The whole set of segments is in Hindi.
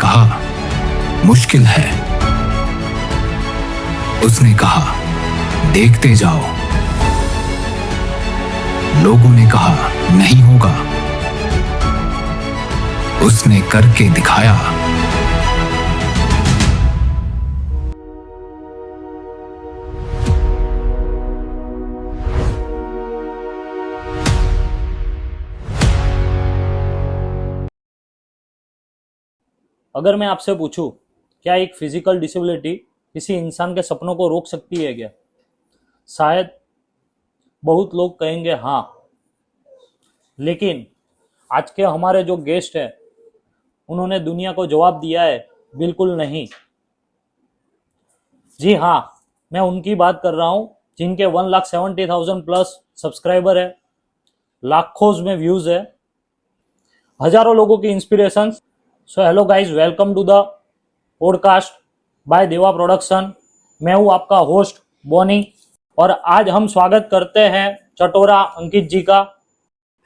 कहा, मुश्किल है। उसने कहा, देखते जाओ। लोगों ने कहा, नहीं होगा। उसने करके दिखाया। अगर मैं आपसे पूछूं, क्या एक फिजिकल डिसेबिलिटी किसी इंसान के सपनों को रोक सकती है क्या? शायद बहुत लोग कहेंगे हाँ, लेकिन आज के हमारे जो गेस्ट हैं उन्होंने दुनिया को जवाब दिया है, बिल्कुल नहीं। जी हाँ, मैं उनकी बात कर रहा हूँ जिनके 1,70,000 प्लस सब्सक्राइबर है, लाखों में व्यूज है, हजारों लोगों की inspiration. So hello guys, welcome to the podcast by Deva production. मैं हूँ आपका होस्ट बॉनी और आज हम स्वागत करते हैं चटोरा अंकित जी का।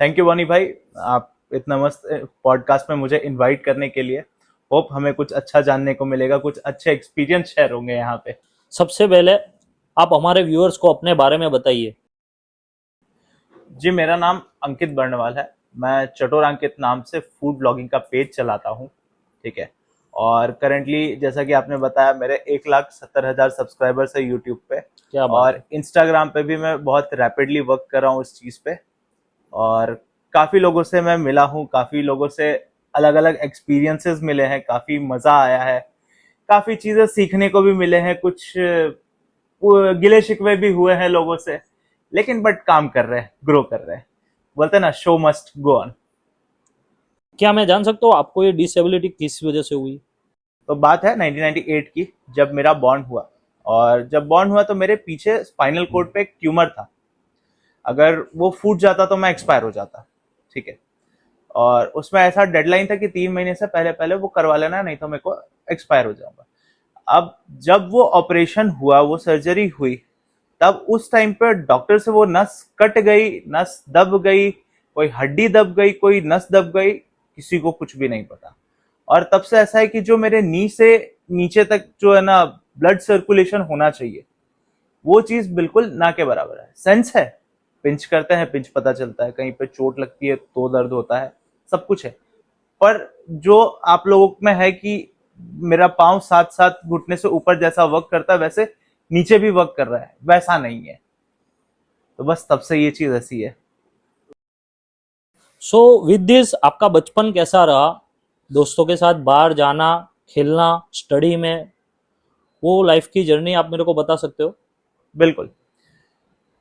थैंक यू बॉनी भाई, आप इतना मस्त पॉडकास्ट में मुझे इनवाइट करने के लिए। होप हमें कुछ अच्छा जानने को मिलेगा, कुछ अच्छे एक्सपीरियंस शेयर होंगे यहाँ पे। सबसे पहले आप हमारे व्यूअर्स को अपने बारे में बताइए। जी, मेरा नाम अंकित बर्णवाल है। मैं चटोरा अंकित नाम से फूड ब्लॉगिंग का पेज चलाता हूँ, ठीक है। और करंटली जैसा कि आपने बताया, मेरे 1,70,000 सब्सक्राइबर्स है यूट्यूब पे। क्या बात और इंस्टाग्राम पे भी मैं बहुत रैपिडली वर्क कर रहा हूँ इस चीज़ पे। और काफ़ी लोगों से मैं मिला हूँ, काफ़ी लोगों से अलग अलग एक्सपीरियंसेस मिले हैं, काफ़ी मज़ा आया है, काफ़ी चीज़ें सीखने को भी मिले हैं, कुछ गिले शिकवे भी हुए हैं लोगों से, लेकिन बट काम कर रहे हैं, ग्रो कर रहे हैं। बोलते हैं ना, शो मस्ट गो ऑन। क्या मैं जान सकता हूँ आपको ये डिसेबिलिटी किस वजह से हुई? तो बात है 1998 की, जब मेरा बॉर्न हुआ। और जब बॉर्न हुआ तो मेरे पीछे स्पाइनल कोड पे एक ट्यूमर था। अगर वो फूट जाता तो मैं एक्सपायर हो जाता, ठीक है। और उसमें ऐसा डेडलाइन था कि 3 महीने से पहले पहले वो करवा लेना, नहीं तो मेरे को एक्सपायर हो जाऊंगा। अब जब वो ऑपरेशन हुआ, वो सर्जरी हुई, तब उस टाइम पे डॉक्टर से वो नस कट गई, नस दब गई, कोई हड्डी दब गई, कोई नस दब गई, किसी को कुछ भी नहीं पता। और तब से ऐसा है कि जो मेरे नी से नीचे तक जो है ना ब्लड सर्कुलेशन होना चाहिए, वो चीज बिल्कुल ना के बराबर है। सेंस है, पिंच करते हैं, पिंच पता चलता है, कहीं पे चोट लगती है तो दर्द होता है, सब कुछ है। पर जो आप लोगों में है कि मेरा पांव साथ साथ घुटने से ऊपर जैसा वर्क करता है, वैसे नीचे भी वर्क कर रहा है, वैसा नहीं है। तो बस तब से ये चीज ऐसी है। सो विद दिस आपका बचपन कैसा रहा? दोस्तों के साथ बाहर जाना, खेलना, स्टडी में, वो लाइफ की जर्नी आप मेरे को बता सकते हो? बिल्कुल।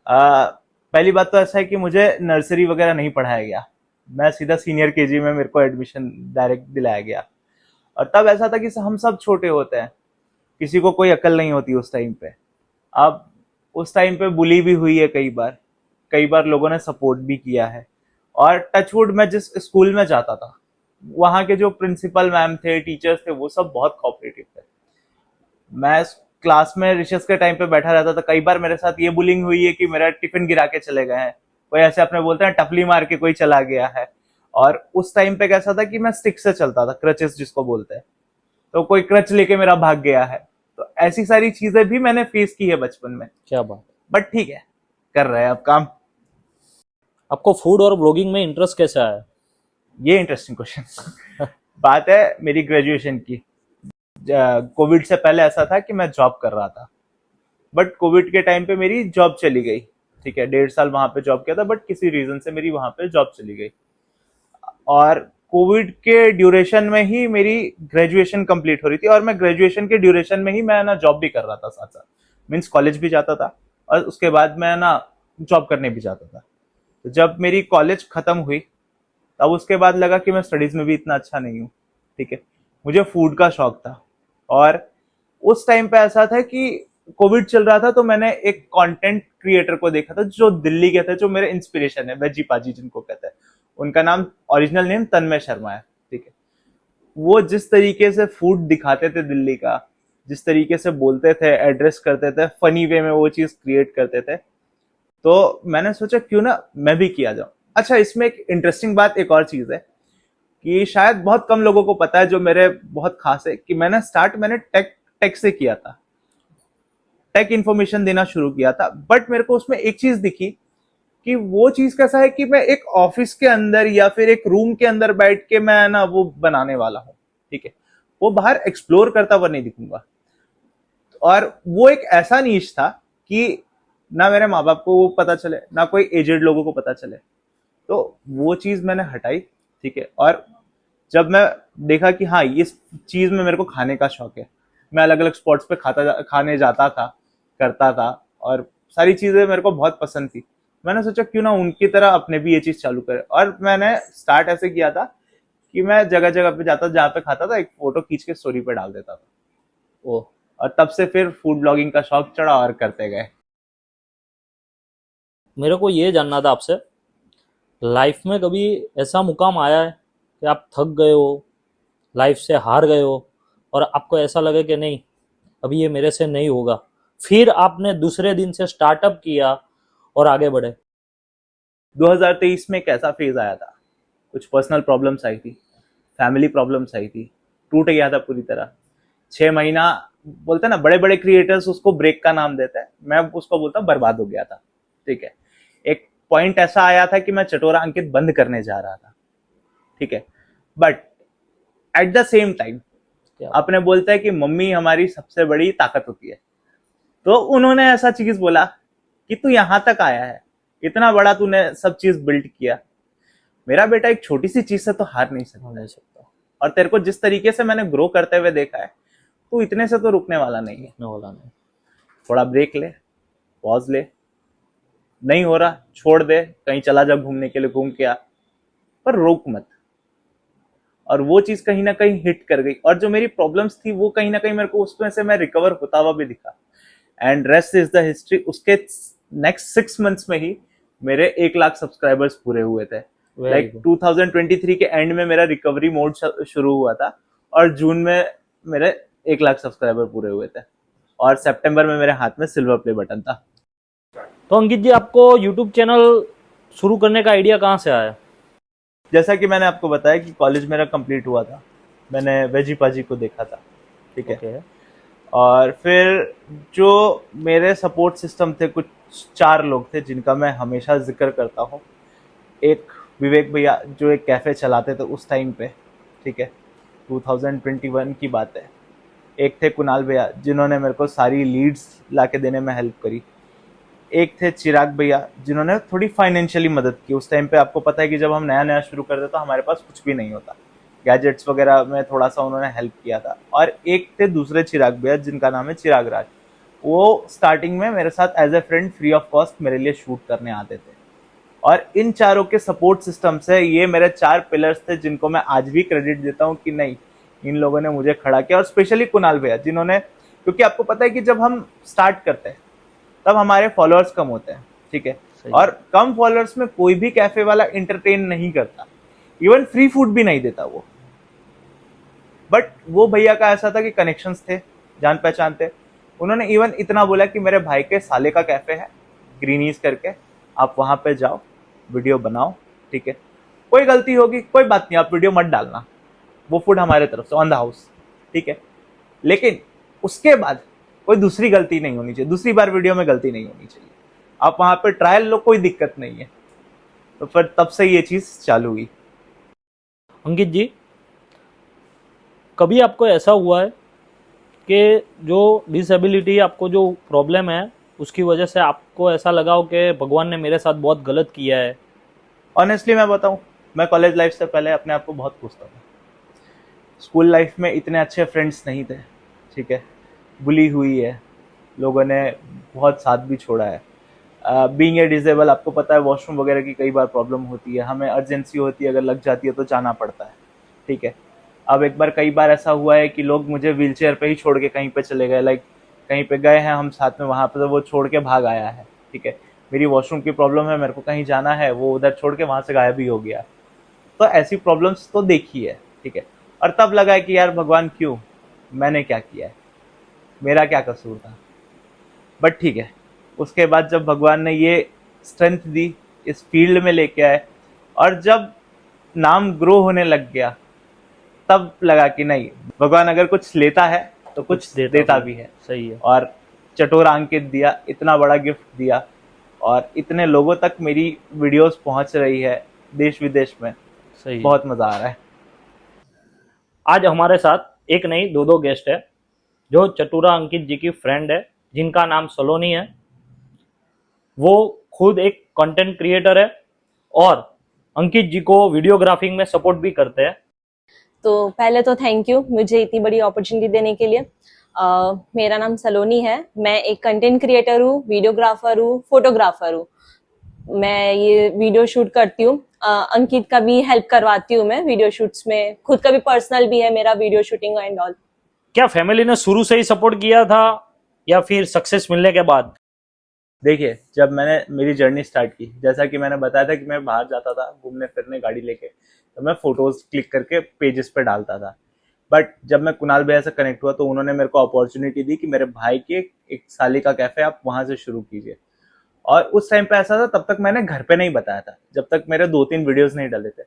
पहली बात तो ऐसा है कि मुझे नर्सरी वगैरह नहीं पढ़ाया गया। मैं सीधा सीनियर केजी में मेरे को एडमिशन डायरेक्ट दिलाया गया। और तब ऐसा था कि हम सब छोटे होते हैं, किसी को कोई अकल नहीं होती उस टाइम पे। अब उस टाइम पे बुली भी हुई है कई बार लोगों ने सपोर्ट भी किया है। और टचवुड, मैं जिस स्कूल में जाता था, वहाँ के जो प्रिंसिपल मैम थे, टीचर्स थे, वो सब बहुत कोऑपरेटिव थे। मैं क्लास में रिसेस के टाइम पे बैठा रहता था, कई बार मेरे साथ ये बुलिंग हुई है कि मेरा टिफिन गिरा के चले गए हैं, कोई ऐसे अपने बोलते हैं टपली मार के कोई चला गया है। और उस टाइम पे कैसा था कि मैं स्टिक से चलता था, क्रचेस जिसको बोलते हैं, तो कोई क्रच लेके मेरा भाग गया है। तो ऐसी सारी चीजें भी मैंने फेस की है बचपन में। क्या बात। बट ठीक है, कर रहे हैं अब काम। आपको फूड और ब्लॉगिंग में इंटरेस्ट कैसा है? ये इंटरेस्टिंग क्वेश्चन। बात है मेरी ग्रेजुएशन की। कोविड से पहले ऐसा था कि मैं जॉब कर रहा था, बट कोविड के टाइम पे मेरी जॉब चली गई, ठीक है। 1.5 साल वहां पे जॉब किया था, बट किसी रीजन से मेरी वहां पे जॉब चली गई। और कोविड के ड्यूरेशन में ही मेरी ग्रेजुएशन कंप्लीट हो रही थी, और मैं ग्रेजुएशन के ड्यूरेशन में ही मैं ना जॉब भी कर रहा था साथ साथ। मीन्स कॉलेज भी जाता था और उसके बाद मैं ना जॉब करने भी जाता था। तो जब मेरी कॉलेज खत्म हुई, तब उसके बाद लगा कि मैं स्टडीज में भी इतना अच्छा नहीं हूँ, ठीक है। मुझे फूड का शौक था। और उस टाइम पे ऐसा था कि कोविड चल रहा था, तो मैंने एक कंटेंट क्रिएटर को देखा था जो दिल्ली के थे, जो मेरे इंस्पिरेशन है, वेजी पाजी जिनको कहते हैं। उनका नाम, ओरिजिनल नेम तन्मय शर्मा है, ठीक है। वो जिस तरीके से फूड दिखाते थे दिल्ली का, जिस तरीके से बोलते थे, एड्रेस करते थे, फनी वे में वो चीज क्रिएट करते थे, तो मैंने सोचा क्यों ना मैं भी किया जाऊं। अच्छा, इसमें एक इंटरेस्टिंग बात एक और चीज है कि शायद बहुत कम लोगों को पता है, जो मेरे बहुत खास है, कि मैंने टेक से किया था, टेक इन्फॉर्मेशन देना शुरू किया था। बट मेरे को उसमें एक चीज दिखी कि वो चीज कैसा है कि मैं एक ऑफिस के अंदर या फिर एक रूम के अंदर बैठ के मैं ना वो बनाने वाला हूँ, ठीक है, वो बाहर एक्सप्लोर करता हुआ नहीं दिखूंगा। और वो एक ऐसा नीश था कि ना मेरे माँ बाप को वो पता चले, ना कोई एजेड लोगों को पता चले। तो वो चीज मैंने हटाई, ठीक है। और जब मैं देखा कि हाँ, इस चीज में मेरे को खाने का शौक है, मैं अलग अलग स्पॉट्स पे खाने जाता था, करता था, और सारी चीजें मेरे को बहुत पसंद थी। मैंने सोचा क्यों ना उनकी तरह अपने भी ये चीज चालू करे। और मैंने स्टार्ट ऐसे किया था कि मैं जगह जगह पे जाता, जहाँ पे खाता था, एक फोटो खींच के स्टोरी पे डाल देता था वो। और तब से फिर फूड ब्लॉगिंग का शौक चढ़ा और करते गए। मेरे को ये जानना था आपसे, लाइफ में कभी ऐसा मुकाम आया है कि आप थक गए हो, लाइफ से हार गए हो, और आपको ऐसा लगे कि नहीं अभी ये मेरे से नहीं होगा, फिर आपने दूसरे दिन से स्टार्टअप किया और आगे बढ़े? 2023 में एक ऐसा फेज आया था, कुछ पर्सनल प्रॉब्लम्स आई थी, फैमिली प्रॉब्लम्स आई थी, टूट गया था पूरी तरह। 6 महीना बोलते हैं ना, बड़े बड़े क्रिएटर्स उसको ब्रेक का नाम देते हैं, मैं उसको बोलता हूँ बर्बाद हो गया था, ठीक है। एक पॉइंट ऐसा आया था कि मैं चटोरा अंकित बंद करने जा रहा था, ठीक है। But at the same time आपने बोलता है कि मम्मी हमारी सबसे बड़ी ताकत होती है, तो उन्होंने ऐसा चीज बोला कि तू यहां तक आया है, इतना बड़ा तूने सब चीज बिल्ड किया, मेरा बेटा एक छोटी सी चीज से तो हार नहीं सकता। और तेरे को जिस तरीके से मैंने ग्रो करते हुए देखा है, तू इतने से तो रुकने वाला नहीं है। थोड़ा ब्रेक ले, पॉज ले, नहीं हो रहा छोड़ दे, कहीं चला जा घूमने के लिए, घूम के आ, पर रोक मत। और वो चीज कहीं ना कहीं हिट कर गई, और जो मेरी प्रॉब्लम्स थी वो कहीं ना कहीं मेरे को उसमें से मैं रिकवर होता हुआ भी दिखा। And rest is the history. उसके नेक्स्ट 6 मंथ्स में ही मेरे 1 लाख सब्सक्राइबर्स पूरे हुए थे। लाइक 2023 के एंड में मेरा रिकवरी मोड शुरू हुआ था, और जून में मेरे 1 लाख सब्सक्राइबर पूरे हुए थे, और सितंबर में मेरे हाथ में सिल्वर प्ले बटन था। तो अंकित जी, आपको यूट्यूब चैनल शुरू करने का आइडिया कहाँ से आया? जैसा कि मैंने आपको बताया कि कॉलेज मेरा कंप्लीट हुआ था, मैंने वेजी पाजी को देखा था, ठीक है। और फिर जो मेरे सपोर्ट सिस्टम थे, कुछ 4 लोग थे जिनका मैं हमेशा जिक्र करता हूँ। एक विवेक भैया जो एक कैफ़े चलाते थे उस टाइम पे, ठीक है, 2021 की बात है। एक थे कुणाल भैया जिन्होंने मेरे को सारी लीड्स लाके देने में हेल्प करी। एक थे चिराग भैया जिन्होंने थोड़ी फाइनेंशियली मदद की। उस टाइम पे आपको पता है कि जब हम नया नया शुरू करते तो हमारे पास कुछ भी नहीं होता, गैजेट्स वगैरह में थोड़ा सा उन्होंने हेल्प किया था। और एक थे दूसरे चिराग भैया जिनका नाम है चिराग राज, वो स्टार्टिंग में मेरे साथ as a friend free of cost मेरे लिए शूट करने आते थे। और इन चारों के सपोर्ट सिस्टम से ये मेरे 4 पिलर्स थे जिनको मैं आज भी क्रेडिट देता हूँ कि नहीं, इन लोगों ने मुझे खड़ा किया। और स्पेशली कुणाल भैया जिन्होंने, क्योंकि आपको पता है कि जब हम स्टार्ट करते हैं तब हमारे फॉलोअर्स कम होते हैं, ठीक है, और कम फॉलोअर्स में कोई भी कैफे वाला एंटरटेन नहीं करता, इवन फ्री फूड भी नहीं देता वो। बट वो भैया का ऐसा था कि कनेक्शंस थे, जान पहचान थे। उन्होंने इवन इतना बोला कि मेरे भाई के साले का कैफे है ग्रीनीज करके, आप वहां पे जाओ, वीडियो बनाओ, ठीक है, कोई गलती होगी कोई बात नहीं, आप वीडियो मत डालना, वो फूड हमारे तरफ से ऑन द हाउस, ठीक है। लेकिन उसके बाद कोई दूसरी गलती नहीं होनी चाहिए, दूसरी बार वीडियो में गलती नहीं होनी चाहिए, आप वहां पे ट्रायल लो, कोई दिक्कत नहीं है। तो फिर तब से ये चीज चालू हुई। अंकित जी, कभी आपको ऐसा हुआ है कि जो डिसेबिलिटी, आपको जो प्रॉब्लम है, उसकी वजह से आपको ऐसा लगा हो कि भगवान ने मेरे साथ बहुत गलत किया है? ऑनेस्टली मैं बताऊं, मैं कॉलेज लाइफ से पहले अपने आप को बहुत पूछता था। स्कूल लाइफ में इतने अच्छे फ्रेंड्स नहीं थे, ठीक है, बुली हुई है, लोगों ने बहुत साथ भी छोड़ा है। बीइंग ए डिसेबल, आपको पता है वॉशरूम वगैरह की कई बार प्रॉब्लम होती है, हमें अर्जेंसी होती है, अगर लग जाती है तो जाना पड़ता है, ठीक है। अब एक बार कई बार ऐसा हुआ है कि लोग मुझे व्हीलचेयर पे ही छोड़ के कहीं पे चले गए, लाइक कहीं पे गए हैं हम साथ में, वहां पे तो वो छोड़ के भाग आया है, ठीक है। मेरी वॉशरूम की प्रॉब्लम है, मेरे को कहीं जाना है, वो उधर छोड़ के वहां से गायब भी हो गया। तो ऐसी प्रॉब्लम्स तो देखी है, ठीक है। और तब लगा है कि यार भगवान क्यों, मैंने क्या किया है, मेरा क्या कसूर था। बट ठीक है, उसके बाद जब भगवान ने ये स्ट्रेंथ दी, इस फील्ड में लेके आए, और जब नाम ग्रो होने लग गया, तब लगा कि नहीं, भगवान अगर कुछ लेता है तो कुछ देता भी है। सही है। और चटोरा अंकित दिया, इतना बड़ा गिफ्ट दिया, और इतने लोगों तक मेरी वीडियोस पहुंच रही है देश विदेश में। सही है। बहुत मजा आ रहा है। आज हमारे साथ एक नहीं दो गेस्ट है, जो चटूरा अंकित जी की फ्रेंड है, जिनका नाम सलोनी है। वो खुद एक कंटेंट क्रिएटर है और अंकित जी को वीडियोग्राफिंग में सपोर्ट भी करते हैं। तो पहले तो थैंक यू मुझे इतनी बड़ी अपॉर्चुनिटी देने के लिए। मेरा नाम सलोनी है, मैं एक कंटेंट क्रिएटर हूँ, वीडियोग्राफर हूँ, फोटोग्राफर हूँ। मैं ये वीडियो शूट करती हूँ, अंकित का भी हेल्प करवाती हूँ मैं वीडियो शूट्स में, खुद का भी पर्सनल भी है मेरा वीडियो शूटिंग एंड ऑल। क्या फैमिली ने शुरू से ही सपोर्ट किया था या फिर सक्सेस मिलने के बाद? देखिए, जब मैंने मेरी जर्नी स्टार्ट की, जैसा कि मैंने बताया था कि मैं बाहर जाता था घूमने फिरने गाड़ी लेके, तो मैं फोटोज क्लिक करके पेजेस पे डालता था। बट जब मैं कुणाल भैया से कनेक्ट हुआ तो उन्होंने मेरे को अपॉर्चुनिटी दी कि मेरे भाई के एक साली का कैफे आप वहां से शुरू कीजिए। और उस टाइम पे ऐसा था, तब तक मैंने घर पे नहीं बताया था, जब तक मेरे 2-3 वीडियोस नहीं डले थे।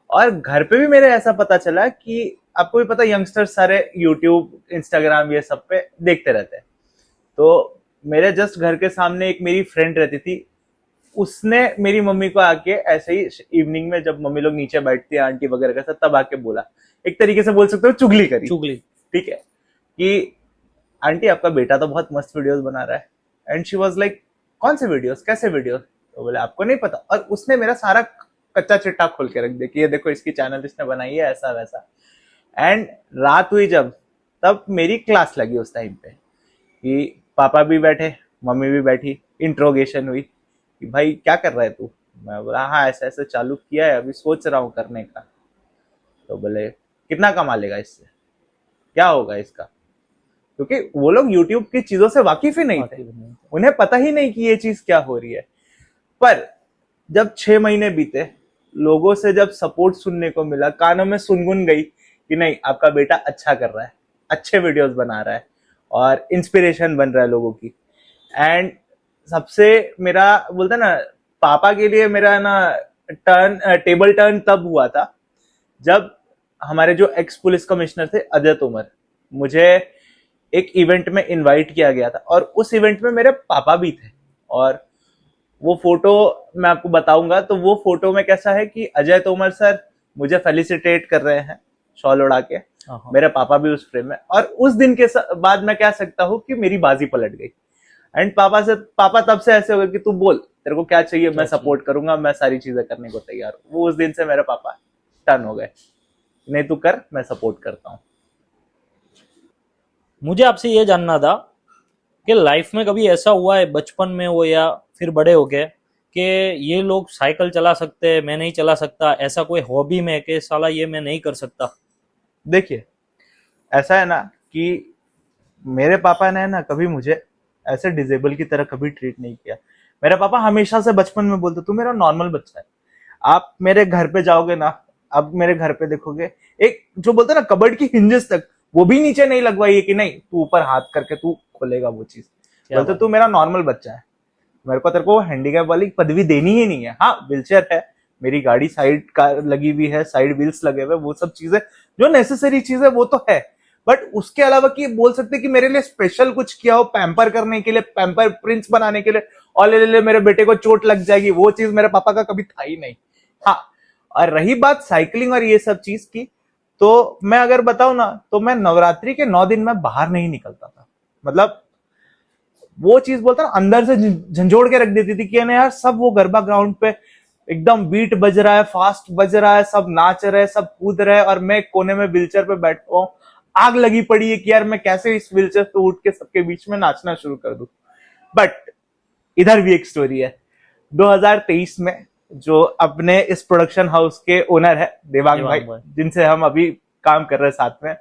और घर पे भी मेरे ऐसा पता चला कि आपको भी पता, यंगस्टर्स सारे यूट्यूब, इंस्टाग्राम ये सब पे देखते रहते हैं। तो मेरे जस्ट घर के सामने एक मेरी फ्रेंड रहती थी, उसने मेरी मम्मी को आके ऐसे ही इवनिंग में, जब मम्मी लोग नीचे बैठती है आंटी वगैरह के साथ, तब आके बोला, एक तरीके से बोल सकते हो चुगली करी, चुगली, ठीक है, कि आंटी आपका बेटा तो बहुत मस्त वीडियोस बना रहा है। एंड शी वाज लाइक, कौन से वीडियोस, कैसे वीडियोस? तो बोले आपको नहीं पता। और उसने मेरा सारा कच्चा चिट्ठा खोल के रख दिया कि ये देखो इसकी चैनल इसने बनाई है, ऐसा वैसा। एंड रात हुई जब, तब मेरी क्लास लगी उस टाइम पे, कि पापा भी बैठे, मम्मी भी बैठी, इंट्रोगेशन हुई कि भाई क्या कर रहा है तू? मैं बोला हाँ ऐसे ऐसे चालू किया है, अभी सोच रहा हूँ करने का। तो बोले कितना कमा लेगा इससे, क्या होगा इसका? क्योंकि वो लोग यूट्यूब की चीजों से वाकिफ ही नहीं थे, उन्हें पता ही नहीं कि ये चीज क्या हो रही है। पर जब 6 महीने बीते, लोगों से जब सपोर्ट सुनने को मिला, कानों में सुनगुन गई कि नहीं आपका बेटा अच्छा कर रहा है, अच्छे वीडियोस बना रहा है और इंस्पिरेशन बन रहा है लोगों की। एंड सबसे मेरा बोलता ना, पापा के लिए मेरा ना टेबल टर्न तब हुआ था जब हमारे जो एक्स पुलिस कमिश्नर थे अजय तोमर, मुझे एक इवेंट में इनवाइट किया गया था और उस इवेंट में मेरे पापा भी थे। और वो फोटो मैं आपको बताऊंगा, तो वो फोटो में कैसा है कि अजय तोमर सर मुझे फेलिसिटेट कर रहे हैं शॉल उड़ा के, मेरे पापा भी उस फ्रेम में। और उस दिन के बाद मैं कह सकता हूँ कि मेरी बाजी पलट गई। एंड पापा तब से ऐसे हो गए कि तू बोल तेरे को क्या चाहिए, मैं सपोर्ट करूंगा, मैं सारी चीजें करने को तैयार हूँ। वो उस दिन से मेरे पापा टर्न हो गए, नहीं तू कर, मैं सपोर्ट करता हूँ। मुझे आपसे ये जानना था कि लाइफ में कभी ऐसा हुआ है, बचपन में हो या फिर बड़े हो गए, कि ये लोग साइकिल चला सकते हैं मैं नहीं चला सकता, ऐसा कोई हॉबी में कि साला ये मैं नहीं कर सकता? देखिए ऐसा है ना कि मेरे पापा ने ना कभी मुझे ऐसे डिजेबल की तरह कभी ट्रीट नहीं किया। मेरे पापा हमेशा से बचपन में बोलते तू मेरा नॉर्मल बच्चा है। आप मेरे घर पे जाओगे ना, अब मेरे घर पे देखोगे, एक जो बोलते ना कबर्ड की हिंजेस तक वो भी नीचे नहीं लगवाई है कि नहीं तू ऊपर हाथ करके तू खोलेगा वो चीज। बोलते तू मेरा नॉर्मल बच्चा है, मेरे को तेरे को हैंडीकैप वाली पदवी देनी ही नहीं है। हाँ व्हीलचेयर है, मेरी गाड़ी साइड कार लगी हुई है, साइड व्हील्स लगे हुए, वो सब चीजें जो नेसेसरी चीज है वो तो है। बट उसके अलावा कि बोल सकते कि मेरे लिए स्पेशल कुछ किया हो पैम्पर करने के लिए, पैम्पर प्रिंस बनाने के लिए, और ले मेरे बेटे को चोट लग जाएगी, वो चीज मेरे पापा का कभी था ही नहीं। हाँ, और रही बात साइकिलिंग और ये सब चीज की, तो मैं अगर बताऊं ना, तो मैं नवरात्रि के 9 दिन में बाहर नहीं निकलता था। मतलब वो चीज बोलता ना अंदर से झंझोड़ के रख देती थी कि यार सब वो गरबा ग्राउंड पे एकदम बीट बज रहा है, फास्ट बज रहा है, सब नाच रहे, सब कूद रहे, और मैं कोने में व्हीलचेयर पे बैठा हूँ, आग लगी पड़ी है कि यार मैं कैसे इस व्हीलचेयर पे उठ के सबके बीच में नाचना शुरू कर दूं। बट इधर भी एक स्टोरी है। 2023 में जो अपने इस प्रोडक्शन हाउस के ओनर है देवांग भाई, जिनसे हम अभी काम कर रहे हैं साथ में,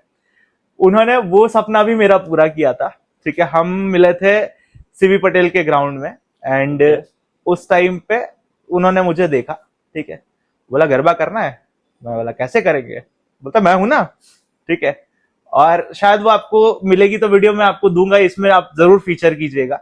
उन्होंने वो सपना भी मेरा पूरा किया था। ठीक है, हम मिले थे सीवी पटेल के ग्राउंड में, एंड उस टाइम पे उन्होंने मुझे देखा, ठीक है, बोला गरबा करना है। मैं बोला कैसे करेंगे? बोलता मैं हूं ना, ठीक है, और शायद वो आपको मिलेगी तो वीडियो में आपको दूंगा, इसमें आप जरूर फीचर कीजिएगा।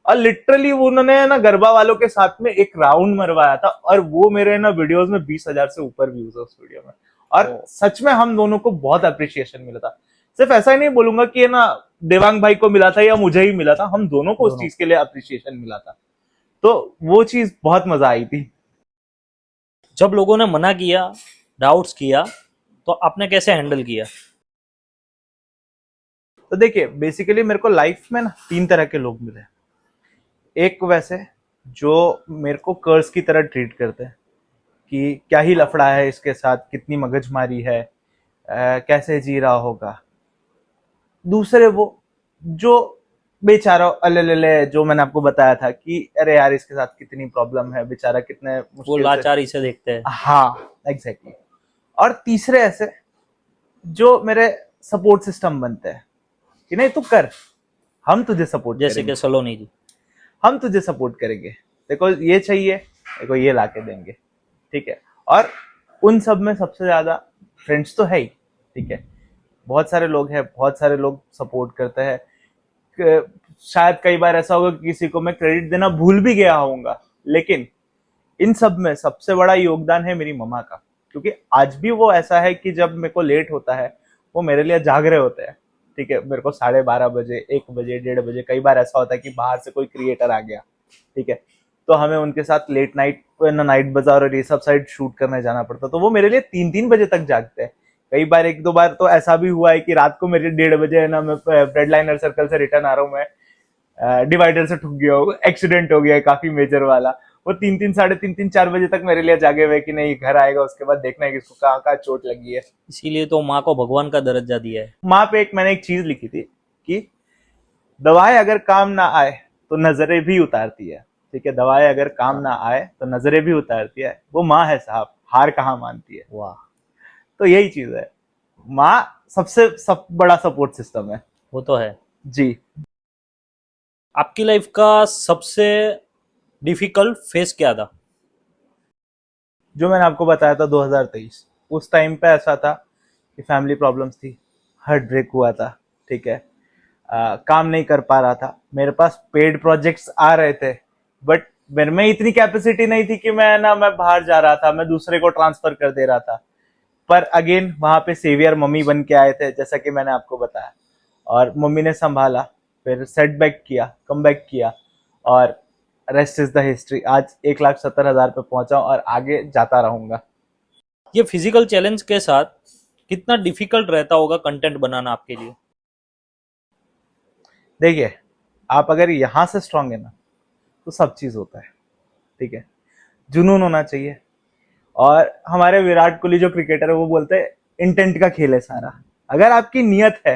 और लिटरली उन्होंने ना गरबा वालों के साथ में एक राउंड मरवाया था, और वो मेरे ना वीडियोस में 20,000 से ऊपर व्यूज है उस वीडियो में। और सच में हम दोनों को बहुत अप्रिसिएशन मिला था। सिर्फ ऐसा ही नहीं बोलूंगा कि ना देवांग भाई को मिला था या मुझे ही मिला था, हम दोनों को उस चीज के लिए अप्रिसिएशन मिला था। तो वो चीज बहुत मजा आई थी। जब लोगों ने मना किया, डाउट्स किया, तो आपने कैसे हैंडल किया? तो देखिए, बेसिकली मेरे को लाइफ में ना 3 तरह के लोग मिले। एक वैसे जो मेरे को कर्स की तरह ट्रीट करते हैं कि क्या ही लफड़ा है इसके साथ, कितनी मगजमारी है, कैसे जी रहा होगा। दूसरे वो जो बेचारा अल्ले, जो मैंने आपको बताया था कि अरे यार इसके साथ कितनी प्रॉब्लम है, बेचारा कितने वो मुश्किल से। लाचारी से देखते हैं। हाँ, एग्जैक्टली। और तीसरे ऐसे जो मेरे सपोर्ट सिस्टम बनते हैं कि नहीं तू कर, हम तुझे सपोर्ट जैसे करेंगे, कि सलोनी जी। हम तुझे सपोर्ट करेंगे, देखो ये चाहिए, देखो ये लाके देंगे, ठीक है। और उन सब में सबसे ज्यादा फ्रेंड्स तो है ही, ठीक है। बहुत सारे लोग हैं, बहुत सारे लोग सपोर्ट करते हैं। शायद कई बार ऐसा होगा कि किसी को मैं क्रेडिट देना भूल भी गया होऊंगा, लेकिन इन सब में सबसे बड़ा योगदान है मेरी मम्मा का। क्योंकि आज भी वो ऐसा है कि जब मेरे को लेट होता है वो मेरे लिए जाग रहे होते हैं, ठीक है। मेरे को 12:30 बजे, 1 बजे, 1:30 बजे, कई बार ऐसा होता है कि बाहर से कोई क्रिएटर आ गया, ठीक है, तो हमें उनके साथ लेट नाइट नाइट बाजार और ये सब साइड शूट करने जाना पड़ता, तो वो मेरे लिए 3-3 बजे तक जागते हैं। कई बार 1-2 बार तो ऐसा भी हुआ है कि रात को मेरे 1:30 बजे है ना, मैं ब्रेड लाइनर सर्कल से रिटर्न आ रहा हूँ, मैं डिवाइडर से ठुक गया हूँ, एक्सीडेंट हो गया है काफी मेजर वाला। वो 3-3, 3:30, 4 बजे तक मेरे लिए जागे हुए कि नहीं घर आएगा, उसके बाद देखना है कि इसको कहाँ कहाँ चोट लगी है। इसीलिए तो माँ को भगवान का दर्जा दिया है। माँ पे मैंने एक चीज लिखी थी कि दवाएं अगर काम ना आए तो नजरें भी उतारती है, ठीक है। दवाएं अगर काम ना आए तो नजरें भी उतारती है, वो माँ है साहब, हार कहाँ मानती है। वाह, तो यही चीज है, माँ सबसे बड़ा सपोर्ट सिस्टम है। वो तो है जी। आपकी लाइफ का सबसे डिफिकल्ट फेस क्या था? जो मैंने आपको बताया था 2023, उस टाइम पे ऐसा था कि फैमिली प्रॉब्लम्स थी, हार्ट ब्रेक हुआ था, ठीक है। काम नहीं कर पा रहा था, मेरे पास पेड प्रोजेक्ट्स आ रहे थे, बट मेरे में इतनी कैपेसिटी नहीं थी कि मैं बाहर जा रहा था, मैं दूसरे को ट्रांसफर कर दे रहा था। पर अगेन वहां पे सेवियर मम्मी बन के आए थे, जैसा कि मैंने आपको बताया, और मम्मी ने संभाला, फिर सेटबैक किया, कम बैक किया, और रेस्ट इज द हिस्ट्री। आज 1,70,000 पे पहुंचा हूं और आगे जाता रहूंगा। ये फिजिकल चैलेंज के साथ कितना डिफिकल्ट रहता होगा कंटेंट बनाना आपके लिए? देखिए, आप अगर यहां से स्ट्रांग है ना तो सब चीज होता है, ठीक है। जुनून होना चाहिए, और हमारे विराट कोहली जो क्रिकेटर है वो बोलते हैं इंटेंट का खेल है सारा। अगर आपकी नियत है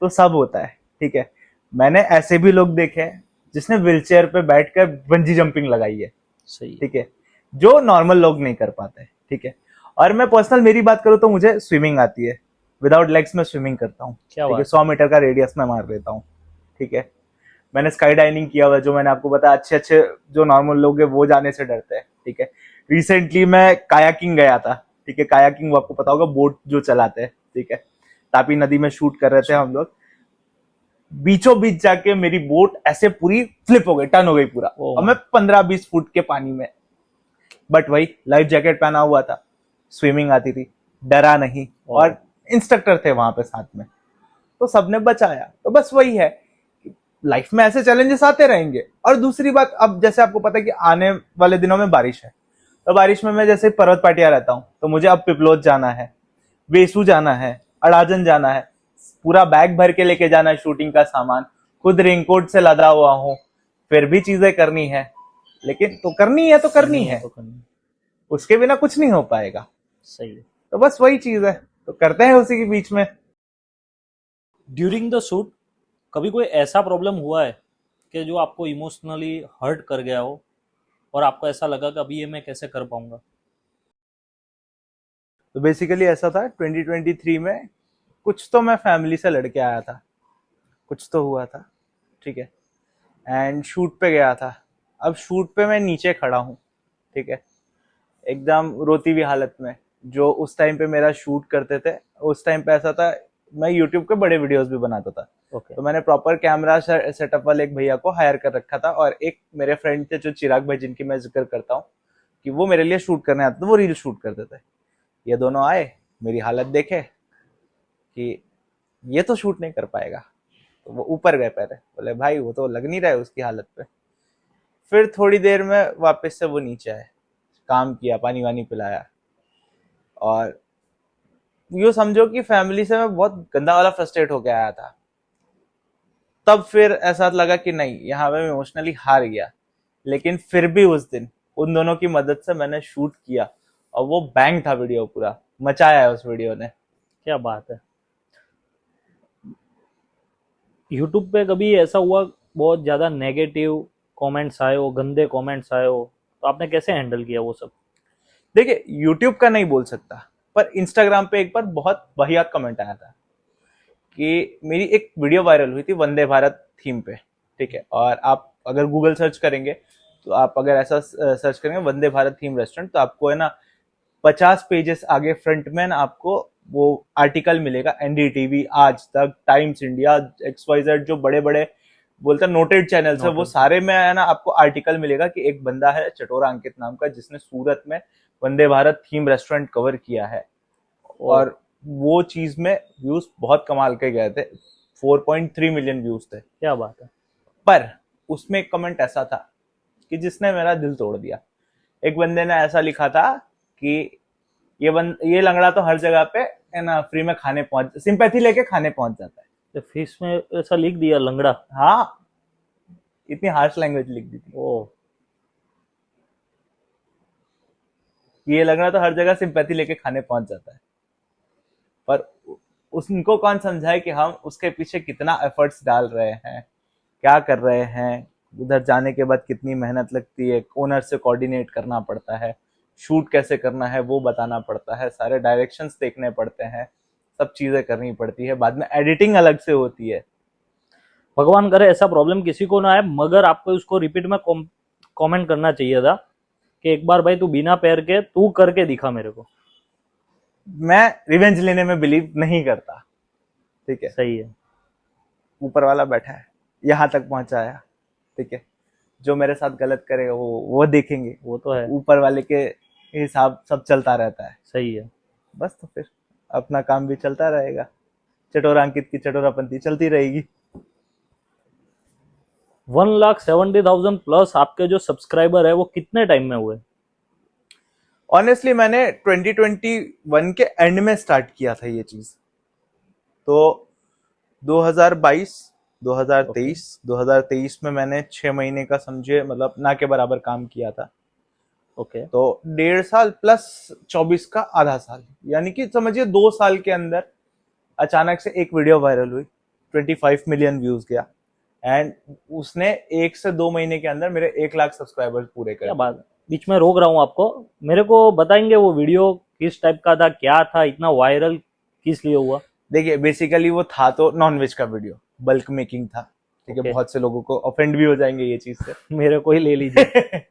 तो सब होता है, ठीक है। मैंने ऐसे भी लोग देखे हैं जिसने व्हीलचेयर पे बैठकर बंजी जंपिंग लगाई है, सही। ठीक है, जो नॉर्मल लोग नहीं कर पाते, ठीक है। और मैं पर्सनल मेरी बात करूं तो मुझे स्विमिंग आती है, विदाउट लेग्स में स्विमिंग करता हूँ, क्या ठीक है। बात 100 मीटर का रेडियस में मार लेता हूँ, ठीक है। मैंने स्काई डाइनिंग किया हुआ, जो मैंने आपको बताया, अच्छे अच्छे जो नॉर्मल लोग हैं वो जाने से डरते हैं, ठीक है। रिसेंटली मैं कायाकिंग गया था, ठीक है। कायाकिंग आपको पता होगा, बोट जो चलाते हैं, ठीक है। तापी नदी में शूट कर रहे थे हम लोग, बीचों बीच जाके मेरी बोट ऐसे पूरी फ्लिप हो गई, टर्न हो गई पूरा, और मैं 15-20 फुट के पानी में। बट वही लाइफ जैकेट पहना हुआ था, स्विमिंग आती थी, डरा नहीं, और इंस्ट्रक्टर थे वहां पे साथ में, तो सबने बचाया। तो बस वही है, लाइफ में ऐसे चैलेंजेस आते रहेंगे। और दूसरी बात, अब जैसे आपको पता है कि आने वाले दिनों में बारिश है, तो बारिश में मैं जैसे पर्वत पाटिया रहता हूँ, तो मुझे अब पिपलोद जाना है, वेसू जाना है, अड़ाजन जाना है, पूरा बैग भर के लेके जाना है शूटिंग का सामान, खुद रेनकोट से लदा हुआ हूँ, फिर भी चीजें करनी है। लेकिन तो करनी है तो करनी है, उसके बिना कुछ नहीं हो पाएगा। सही है। तो बस वही चीज है, तो करते हैं उसी के बीच में। ड्यूरिंग द शूट कभी कोई ऐसा प्रॉब्लम हुआ है कि जो आपको इमोशनली हर्ट कर गया हो और आपको ऐसा लगा कि अभी ये मैं कैसे कर पाऊंगा? तो बेसिकली ऐसा था 2023 में, कुछ तो मैं फैमिली से लड़के आया था, कुछ तो हुआ था, ठीक है। एंड शूट पे गया था। अब शूट पे मैं नीचे खड़ा हूँ, ठीक है, एकदम रोती हुई हालत में। जो उस टाइम पे मेरा शूट करते थे, उस टाइम पे ऐसा था, मैं यूट्यूब के बड़े वीडियोस भी बनाता था, ओके तो मैंने प्रॉपर कैमरा सेटअप वाले एक भैया को हायर कर रखा था, और एक मेरे फ्रेंड थे जो चिराग भाई, जिनकी मैं जिक्र करता हूँ कि वो मेरे लिए शूट करने आते थे, वो रील शूट करते थे। ये दोनों आए, मेरी हालत देखे कि ये तो शूट नहीं कर पाएगा, तो वो ऊपर गए पहले, बोले भाई वो तो लग नहीं रहा है उसकी हालत पे। फिर थोड़ी देर में वापस से वो नीचे आए, काम किया, पानी वानी पिलाया, और यूँ समझो कि फैमिली से मैं बहुत गंदा वाला फ्रस्ट्रेट होके आया था। तब फिर ऐसा लगा कि नहीं, यहाँ पे मैं इमोशनली हार गया, लेकिन फिर भी उस दिन उन दोनों की मदद से मैंने शूट किया, और वो बैंग था वीडियो, पूरा मचाया है उस वीडियो ने। क्या बात है। यूट्यूब पे कभी ऐसा हुआ बहुत ज़्यादा नेगेटिव कमेंट्स आए हो, गंदे कमेंट्स आए हो, तो आपने कैसे हैंडल किया वो सब? देखिए, यूट्यूब का नहीं बोल सकता, पर इंस्टाग्राम पे एक बार बहुत वाहियात कमेंट आया था कि मेरी एक वीडियो वायरल हुई थी वंदे भारत थीम पे, ठीक है, और आप अगर गूगल सर्च करेंगे, तो आप अगर ऐसा सर्च करेंगे वंदे भारत थीम रेस्टोरेंट, तो आपको है ना 50 पेजेस आगे फ्रंट में ना आपको वो आर्टिकल मिलेगा, एनडीटीवी, आज तक, टाइम्स इंडिया, XYZ, जो बड़े बड़े बोलते हैं नोटेड चैनल्स है, वो सारे में है ना आपको आर्टिकल मिलेगा कि एक बंदा है चटोरा अंकित नाम का, जिसने सूरत में Vande Bharat theme restaurant cover किया है, और वो चीज में व्यूज बहुत कमाल के गए थे, 4.3 मिलियन व्यूज थे। क्या बात है। पर उसमें एक कमेंट ऐसा था कि जिसने मेरा दिल तोड़ दिया। एक बंदे ने ऐसा लिखा था कि ये लंगड़ा तो हर जगह पे है ना फ्री में खाने पहुंच, सिंपैथी लेके खाने पहुंच जाता है। तो फीस में ऐसा लिख दिया लंगड़ा? हाँ, इतनी हार्श लैंग्वेज लिख दी थी। ओ, ये लंगड़ा तो हर जगह सिंपैथी लेके खाने पहुंच जाता है, पर उनको कौन समझाए कि हम उसके पीछे कितना एफर्ट्स डाल रहे हैं, क्या कर रहे हैं, उधर जाने के बाद कितनी मेहनत लगती है, ओनर से कोऑर्डिनेट करना पड़ता है, शूट कैसे करना है वो बताना पड़ता है, सारे डायरेक्शंस देखने पड़ते हैं, सब चीजें करनी पड़ती है, बाद में एडिटिंग अलग से होती है। भगवान करे ऐसा प्रॉब्लम किसी को ना आए, मगर आपको उसको रिपीट में कमेंट करना चाहिए था कि एक बार भाई तू बिना पैर के तू करके दिखा मेरे को। मैं रिवेंज लेने में बिलीव नहीं करता, ठीक है, सही है। ऊपर वाला बैठा है, यहाँ तक पहुंचाया, ठीक है, जो मेरे साथ गलत करेगा वो देखेंगे, वो तो है। ऊपर वाले के हिसाब सब चलता रहता है। सही है। बस, तो फिर अपना काम भी चलता रहेगा, चटोरा अंकित की चटोरापंती चलती रहेगी। 1,70,000 प्लस आपके जो सब्सक्राइबर है वो कितने टाइम में हुए? ऑनेस्टली मैंने 2021 के एंड में स्टार्ट किया था ये चीज, तो 2022, 2023 में मैंने 6 महीने का समझे मतलब ना के बराबर काम किया था। ओके। तो 1.5 साल प्लस 24 का आधा साल, यानी कि समझिए 2 साल के अंदर अचानक से एक वीडियो वायरल हुई, 25 मिलियन व्यूज गया, एंड उसने 1 से 2 महीने के अंदर मेरे 1 लाख सब्सक्राइबर्स पूरे कर। क्या बात, बीच में रोक रहा हूँ आपको, मेरे को बताएंगे वो वीडियो किस टाइप का था, क्या था, इतना वायरल किस लिए हुआ? देखिए, बेसिकली वो था तो नॉनवेज का वीडियो, बल्क मेकिंग था, ठीक है, Okay. बहुत से लोगों को ऑफेंड भी हो जाएंगे ये चीज से मेरे को ही ले लीजिए।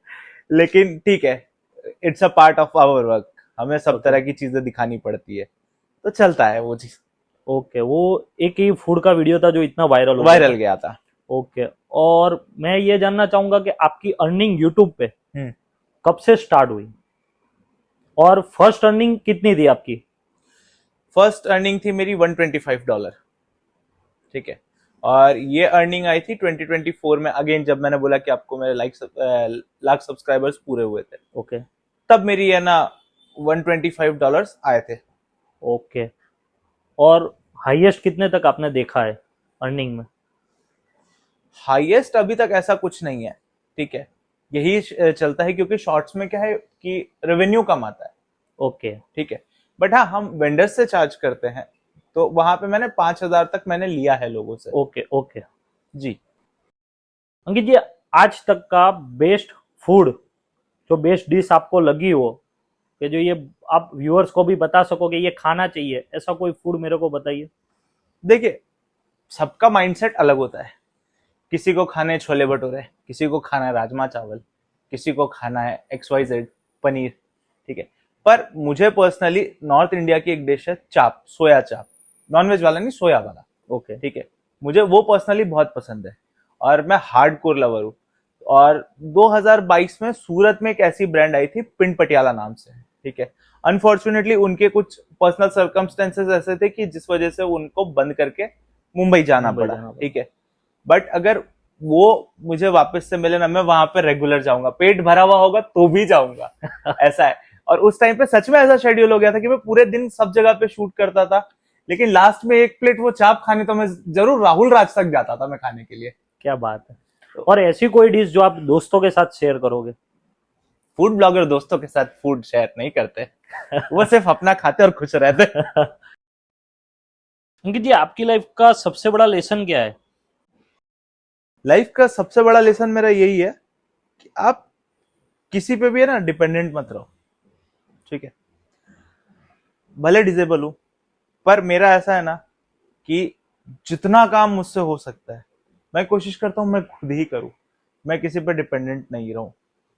लेकिन ठीक है, it's a part of our work, हमें सब Okay. तरह की चीजें दिखानी पड़ती है, तो चलता है वो चीज। ओके, वो एक ही फूड का वीडियो था जो इतना वायरल गया था। ओके, और मैं ये जानना चाहूंगा कि आपकी अर्निंग यूट्यूब पे कब से स्टार्ट हुई, और फर्स्ट अर्निंग कितनी थी आपकी? फर्स्ट अर्निंग थी मेरी $125, ठीक है, और ये अर्निंग आई थी 2024 में, अगेन जब मैंने बोला कि आपको मेरे लाख सब्सक्राइबर्स पूरे हुए थे, ओके। तब मेरी है ना $125 आए थे। ओके, और हाईएस्ट कितने तक आपने देखा है अर्निंग में? हाईएस्ट अभी तक ऐसा कुछ नहीं है, ठीक है, यही चलता है क्योंकि शॉर्ट्स में क्या है कि रेवेन्यू कम आता है। ओके, ठीक है, बट हाँ, हम वेंडर्स से चार्ज करते हैं, तो वहां पे मैंने 5,000 तक मैंने लिया है लोगों से। ओके, ओके जी। अंकित जी, आज तक का बेस्ट फूड, जो बेस्ट डिश आपको लगी हो कि जो ये आप व्यूअर्स को भी बता सको कि ये खाना चाहिए, ऐसा कोई फूड मेरे को बताइए। देखिए, सबका माइंडसेट अलग होता है, किसी को खाने छोले भटूरे, किसी को खाना है राजमा चावल, किसी को खाना है XYZ पनीर, ठीक है, पर मुझे पर्सनली नॉर्थ इंडिया की एक डिश है चाप, सोया चाप, नॉनवेज वाला नहीं, सोया वाला। ओके, ठीक है, मुझे वो पर्सनली बहुत पसंद है और मैं हार्डकोर लवर हूँ। और 2022 में सूरत में एक ऐसी ब्रांड आई थी पिंड पटियाला नाम से, ठीक है। अनफॉर्चुनेटली उनके कुछ पर्सनल सर्कमस्टेंसेस ऐसे थे कि जिस वजह से उनको बंद करके मुंबई जाना पड़ा, ठीक है। बट अगर वो मुझे वापस से मिले ना, मैं वहां पे रेगुलर जाऊंगा, पेट भरा हुआ होगा तो भी जाऊंगा ऐसा है। और उस टाइम पे सच में ऐसा शेड्यूल हो गया था कि मैं पूरे दिन सब जगह पे शूट करता था, लेकिन लास्ट में एक प्लेट वो चाप खाने तो मैं जरूर राहुल राज तक जाता था मैं खाने के लिए। क्या बात है। और ऐसी कोई डिश जो आप दोस्तों के साथ शेयर करोगे? फूड ब्लॉगर दोस्तों के साथ फूड शेयर नहीं करते वो सिर्फ अपना खाते और खुश रहते। अंकित जी, आपकी लाइफ का सबसे बड़ा लेसन क्या है? लाइफ का सबसे बड़ा लेसन मेरा यही है कि आप किसी पे भी है ना डिपेंडेंट मत रहो, ठीक है। भले डिजेबल हूं, पर मेरा ऐसा है ना कि जितना काम मुझसे हो सकता है मैं कोशिश करता हूं मैं खुद ही करूं, मैं किसी पे डिपेंडेंट नहीं रहूं,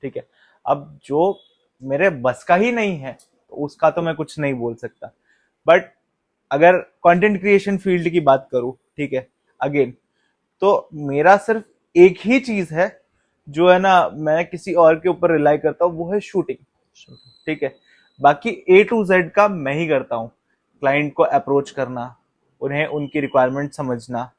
ठीक है। अब जो मेरे बस का ही नहीं है तो उसका तो मैं कुछ नहीं बोल सकता। बट अगर कंटेंट क्रिएशन फील्ड की बात करूं, ठीक है, अगेन तो मेरा सिर्फ एक ही चीज है जो है ना मैं किसी और के ऊपर रिलाई करता हूँ, वो है शूटिंग, ठीक है। बाकी A to Z का मैं ही करता हूँ। क्लाइंट को अप्रोच करना, उन्हें उनकी रिक्वायरमेंट समझना,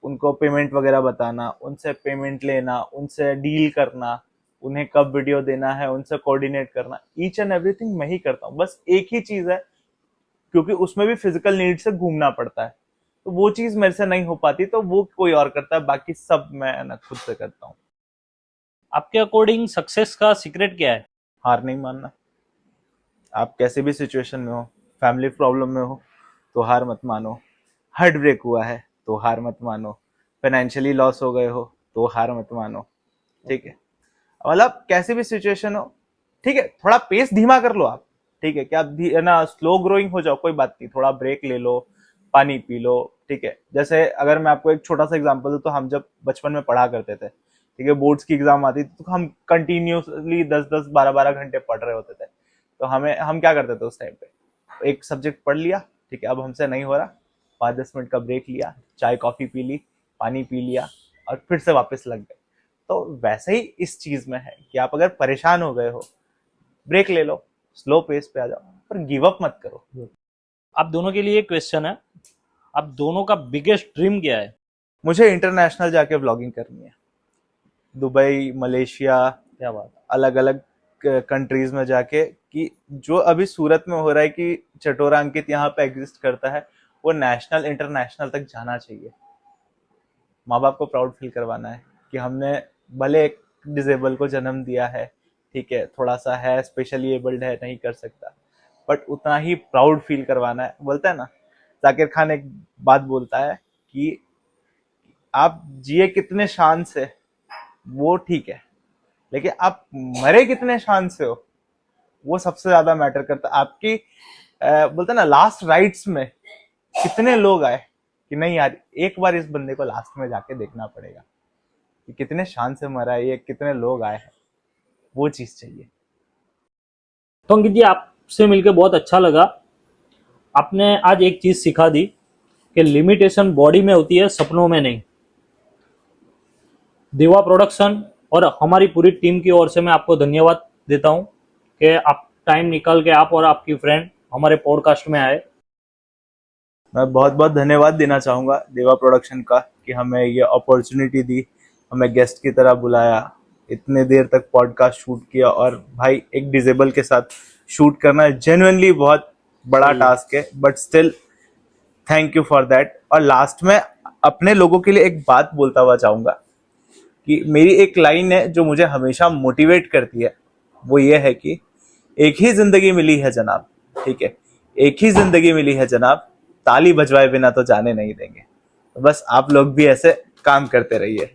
उनको पेमेंट वगैरह बताना, उनसे पेमेंट लेना, उनसे डील करना, उन्हें कब वीडियो देना है उनसे कोऑर्डिनेट करना, ईच एंड एवरीथिंग मैं ही करता हूँ। बस एक ही चीज है, क्योंकि उसमें भी फिजिकल नीड से घूमना पड़ता है, तो वो चीज मेरे से नहीं हो पाती, तो वो कोई और करता है, बाकी सब मैं ना खुद से करता हूँ। आपके अकॉर्डिंग सक्सेस का सीक्रेट क्या है? हार नहीं मानना। आप कैसे भी सिचुएशन में हो, फैमिली प्रॉब्लम में हो तो हार मत मानो, हार्ट ब्रेक हुआ है तो हार मत मानो, फाइनेंशियली लॉस हो गए हो तो हार मत मानो, ठीक है। मतलब कैसी भी सिचुएशन हो, ठीक है, थोड़ा पेस धीमा कर लो आप, ठीक है, कि आप ना स्लो ग्रोइंग हो जाओ, कोई बात नहीं, थोड़ा ब्रेक ले लो, पानी पी लो, ठीक है। जैसे अगर मैं आपको एक छोटा सा एग्जांपल दूं, तो हम जब बचपन में पढ़ा करते थे, ठीक है, बोर्ड्स की एग्जाम आती थी तो हम कंटिन्यूसली 10-10 12-12 घंटे पढ़ रहे होते थे। तो हम क्या करते थे उस टाइम पे, एक सब्जेक्ट पढ़ लिया, ठीक है, अब हमसे नहीं हो रहा, 5-10 मिनट का ब्रेक लिया, चाय कॉफी पी ली, पानी पी लिया और फिर से वापस लग गए। तो वैसे ही इस चीज में है कि आप अगर परेशान हो गए हो, ब्रेक ले लो, स्लो पेस पे आ जाओ, पर गिव अप मत करो। आप दोनों के लिए एक क्वेश्चन है, आप दोनों का बिगेस्ट ड्रीम क्या है? मुझे इंटरनेशनल जाके व्लॉगिंग करनी है, दुबई, मलेशिया, क्या बात है। अलग अलग कंट्रीज में जाके, कि जो अभी सूरत में हो रहा है कि चटोरा अंकित यहाँ पे एग्जिस्ट करता है, वो नेशनल इंटरनेशनल तक जाना चाहिए। माँ बाप को प्राउड फील करवाना है कि हमने भले एक डिजेबल को जन्म दिया है, ठीक है, थोड़ा सा है स्पेशली एबल्ड है, नहीं कर सकता, बट उतना ही प्राउड फील करवाना है। बोलता है ना, जाकिर खान एक बात बोलता है कि आप जिए कितने शान से वो ठीक है, लेकिन आप मरे कितने शान से हो वो सबसे ज्यादा मैटर करता है। आपकी बोलते ना लास्ट राइट्स में कितने लोग आए कि नहीं यार, एक बार इस बंदे को लास्ट में जाके देखना पड़ेगा कि कितने शान से मरा है, ये कितने लोग आए हैं, वो चीज चाहिए। तो अंकित जी, आपसे मिलकर बहुत अच्छा लगा। आपने आज एक चीज सिखा दी कि लिमिटेशन बॉडी में होती है, सपनों में नहीं। देवा प्रोडक्शन और हमारी पूरी टीम की ओर से मैं आपको धन्यवाद देता हूं कि आप टाइम निकाल के आप और आपकी फ्रेंड हमारे पॉडकास्ट में आए। मैं बहुत बहुत धन्यवाद देना चाहूंगा देवा प्रोडक्शन का कि हमें ये अपॉर्चुनिटी दी, हमें गेस्ट की तरह बुलाया, इतने देर तक पॉडकास्ट शूट किया। और भाई, एक डिजेबल के साथ शूट करना जेन्युइनली बहुत बड़ा टास्क है, but still thank you for that. और लास्ट में अपने लोगों के लिए एक बात बोलता हुआ चाहूंगा कि मेरी एक लाइन है जो मुझे हमेशा मोटिवेट करती है, वो ये है कि एक ही जिंदगी मिली है जनाब, ठीक है, एक ही जिंदगी मिली है जनाब, ताली बजवाए बिना तो जाने नहीं देंगे। तो बस आप लोग भी ऐसे काम करते रहिए।